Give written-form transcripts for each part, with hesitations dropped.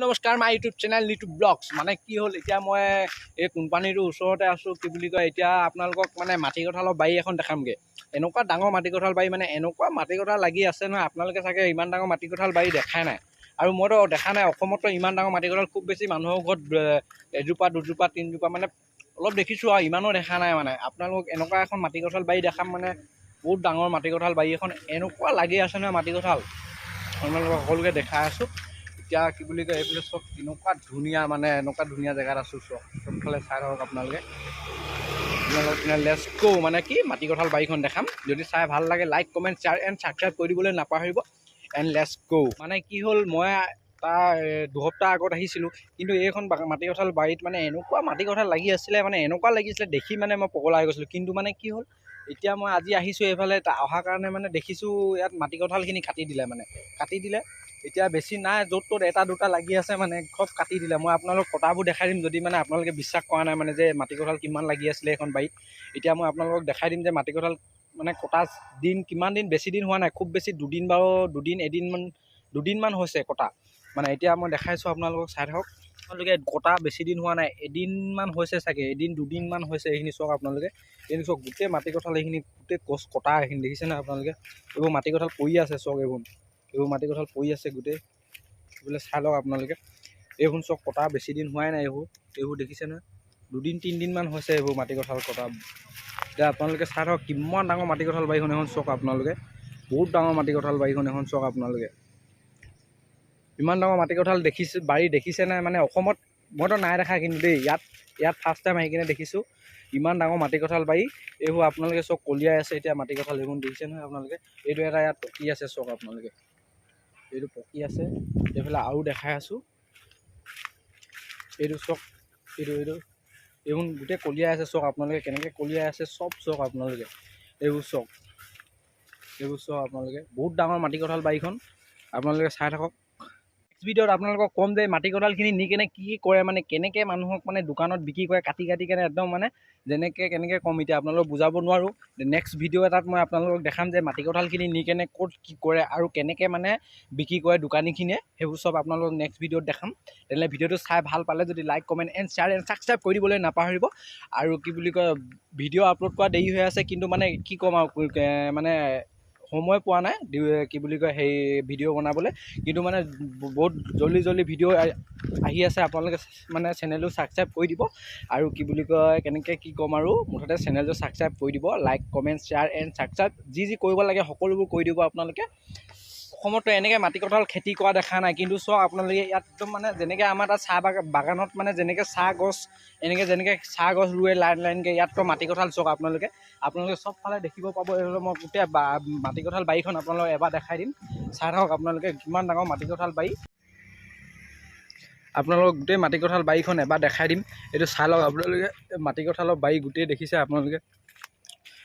নমস্কাৰ my YouTube channel YouTube blogs মানে কি হ'ল এতিয়া মই এই কোম্পানীৰ ওচৰতে আছোঁ কি বুলি কয় এতিয়া আপোনালোকক মানে মাটি কঁঠালৰ বাৰী এখন দেখামগৈ এনেকুৱা ডাঙৰ মাটি কঁঠাল বাৰী মানে এনেকুৱা মাটি কঁঠাল লাগি আছে নহয় আপোনালোকে চাগে ইমান ডাঙৰ মাটি কঁঠাল বাৰী দেখাই নাই আৰু মইতো দেখা নাই অসমতো ইমান ডাঙৰ মাটি কঁঠাল খুব বেছি মানুহৰ ঘৰত এজোপা দুজোপা তিনিজোপা মানে অলপ দেখিছোঁ আৰু ইমানো দেখা নাই মানে আপোনালোক এনেকুৱা এখন মাটি কঁঠাল বাৰী দেখাম মানে বহুত ডাঙৰ মাটি কঁঠাল বাৰী এখন এনেকুৱা লাগি আছে নহয় মাটি কঁঠাল আপোনালোকক সকলোকে দেখাই আছোঁ এতিয়া কি বুলি কয় এইফালে চব এনেকুৱা ধুনীয়া মানে এনেকুৱা ধুনীয়া জেগাত আছোঁ চবফালে চাই থাকক আপোনালোকে লেটছ গো মানে কি মাটি কঁঠাল বাৰীখন দেখাম যদি চাই ভাল লাগে like comment share and subscribe কৰি দিবলৈ নাপাহৰিব এণ্ড লেটছ গো মানে কি হ'ল মই তাৰ দুসপ্তাহ আগত আহিছিলোঁ কিন্তু এইখন মাটি কঁঠাল বাৰীত মানে এনেকুৱা মাটি কঁঠাল লাগি আছিলে মানে এনেকুৱা লাগিছিলে দেখি মানে মই পগলা হৈ গৈছিলোঁ কিন্তু মানে কি হ'ল এতিয়া মই আজি আহিছোঁ এইফালে অহাৰ কাৰণে মানে দেখিছোঁ ইয়াত মাটি কঁঠালখিনি কাটি দিলে এতিয়া বেছি নাই য'ত ত'ত এটা দুটা লাগি আছে মানে চব কাটি দিলে মই আপোনালোক কটাবোৰ দেখাই দিম যদি মানে আপোনালোকে বিশ্বাস কৰা নাই মানে যে মাটি কঁঠাল কিমান লাগি আছিলে এখন বাৰীত এতিয়া মই আপোনালোকক দেখাই দিম যে মাটি কঁঠাল মানে কটা দিন কিমান দিন বেছি দিন হোৱা নাই খুব বেছি দুদিনমান হৈছে কটা মানে এতিয়া মই দেখাইছোঁ আপোনালোকক চাই থাকক আপোনালোকে কটা বেছি দিন হোৱা নাই এদিনমান হৈছে চাগে এদিন দুদিনমান হৈছে এইখিনি চাওক আপোনালোকে এইখিনি চাওক গোটেই মাটি কঁঠাল এইখিনি গোটেই গছ কটা এইখিনি দেখিছে নাই আপোনালোকে এইবোৰ মাটি কঁঠাল পৰি আছে চাওক এইবোৰ মাটি কঁঠাল পৰি আছে গোটেই এইবোলে চাই লওক আপোনালোকে এইবোৰ চব কটা বেছি দিন হোৱাই নাই এইবোৰ দেখিছে নহয় দুদিন তিনিদিনমান হৈছে এইবোৰ মাটি কঁঠাল কটা এতিয়া আপোনালোকে চাই থাকক কিমান ডাঙৰ মাটি কঁঠাল বাৰীখন এখন চাওক আপোনালোকে বহুত ডাঙৰ মাটি কঁঠাল বাৰীখন এখন চাওক আপোনালোকে ইমান ডাঙৰ মাটি কঁঠাল বাৰী দেখিছে নাই মানে অসমত মইতো নাই দেখা কিন্তু দেই ইয়াত ফাৰ্ষ্ট টাইম আহি কিনে দেখিছোঁ ইমান ডাঙৰ মাটি কঁঠাল বাৰী এইবোৰ আপোনালোকে চব কলিয়াই আছে এতিয়া মাটি কঁঠাল এইবোৰ দেখিছে নহয় আপোনালোকে এইটো এটা ইয়াত পকি আছে চাওক আপোনালোকে এইটো পকি আছে এইফালে আৰু দেখাই আছোঁ এইটো চাওক এইবোৰ গোটেই কলিয়াই আছে চাওক আপোনালোকে কেনেকৈ কলিয়াই আছে চব চাওক আপোনালোকে এইবোৰ চাওক আপোনালোকে বহুত ডাঙৰ মাটি কঁঠাল বাৰীখন আপোনালোকে চাই থাকক নেক্সট ভিডিঅ'ত আপোনালোকক ক'ম যে মাটি কঁঠালখিনি নি কেনে কি কৰে মানে কেনেকৈ মানুহক মানে দোকানত বিক্ৰী কৰে কাটি কেনে একদম মানে কেনেকৈ ক'ম এতিয়া আপোনালোকক বুজাব নোৱাৰোঁ নেক্সট ভিডিঅ' এটাত মই আপোনালোকক দেখাম যে মাটি কঁঠালখিনি নি কেনে ক'ত কি কৰে আৰু কেনেকৈ মানে বিক্ৰী কৰে দোকানীখিনিয়ে সেইবোৰ চব আপোনালোকক নেক্সট ভিডিঅ'ত দেখাম তেনেহ'লে ভিডিঅ'টো চাই ভাল পালে যদি like comment and share and subscribe কৰি দিবলৈ নাপাহৰিব আৰু কি বুলি কয় ভিডিঅ' আপলোড কৰা দেৰি হৈ আছে কিন্তু মানে কি ক'ম আৰু মানে সময় পোৱা নাই কি বুলি কয় সেই ভিডিঅ' বনাবলৈ কিন্তু মানে বহুত জল্দি ভিডিঅ' আহি আছে আপোনালোকে মানে চেনেলটো ছাবস্ক্ৰাইব কৰি দিব আৰু কি বুলি কয় কেনেকৈ কি ক'ম আৰু মুঠতে চেনেলটো ছাবস্ক্ৰাইব কৰি দিব like comment share and subscribe যি কৰিব লাগে সকলোবোৰ কৰি দিব আপোনালোকে অসমতো এনেকৈ মাটি কঁঠাল খেতি কৰা দেখা নাই কিন্তু চাওক আপোনালোকে ইয়াত একদম মানে যেনেকৈ আমাৰ তাত চাহ বাগানত মানে যেনেকৈ চাহ গছ চাহ গছ ৰুৱে লাইনকৈ ইয়াততো মাটি কঁঠাল চাওক আপোনালোকে চবফালে দেখিব পাব এইফালে মই গোটেই মাটি কঁঠাল বাৰীখন আপোনালোকক এবাৰ দেখাই দিম চাই থাকক আপোনালোকে কিমান ডাঙৰ মাটি কঁঠাল বাৰী আপোনালোকক গোটেই মাটি কঁঠাল বাৰীখন এবাৰ দেখাই দিম এইটো চাই লওক আপোনালোকে মাটি কঁঠালৰ বাৰী গোটেই দেখিছে আপোনালোকে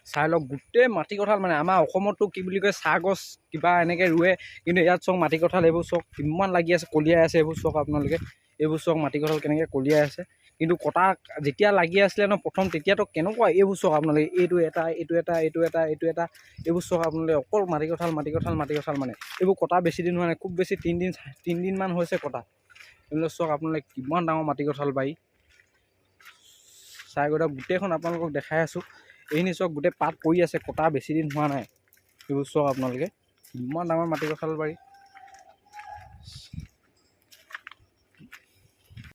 চাই লওক গোটেই মাটি কঁঠাল মানে আমাৰ অসমতো কি বুলি কয় চাহ গছ কিবা এনেকৈ ৰুৱে কিন্তু ইয়াত চাওক মাটি কঁঠাল এইবোৰ চাওক কিমান লাগি আছে কলিয়াই আছে এইবোৰ চাওক আপোনালোকে এইবোৰ চাওক মাটি কঁঠাল কেনেকৈ কলিয়াই আছে কিন্তু কটা যেতিয়া লাগি আছিলে ন প্ৰথম তেতিয়াতো কেনেকুৱা এইবোৰ চাওক আপোনালোকে এইটো এটা এইবোৰ চাওক আপোনালোকে অকল মাটি কঁঠাল মানে এইবোৰ কটা বেছি দিন হোৱা নাই খুব বেছি তিনিদিনমান হৈছে কটা এইবিলাক চাওক আপোনালোকে কিমান ডাঙৰ মাটি কঁঠাল বাৰী চাই গৈ গোটেইখন আপোনালোকক দেখাই আছোঁ এইখিনি চাওক গোটেই পাত পৰি আছে কটা বেছি দিন হোৱা নাই এইবোৰ চাওক আপোনালোকে ইমান ডাঙৰ মাটি কঁঠাল বাৰী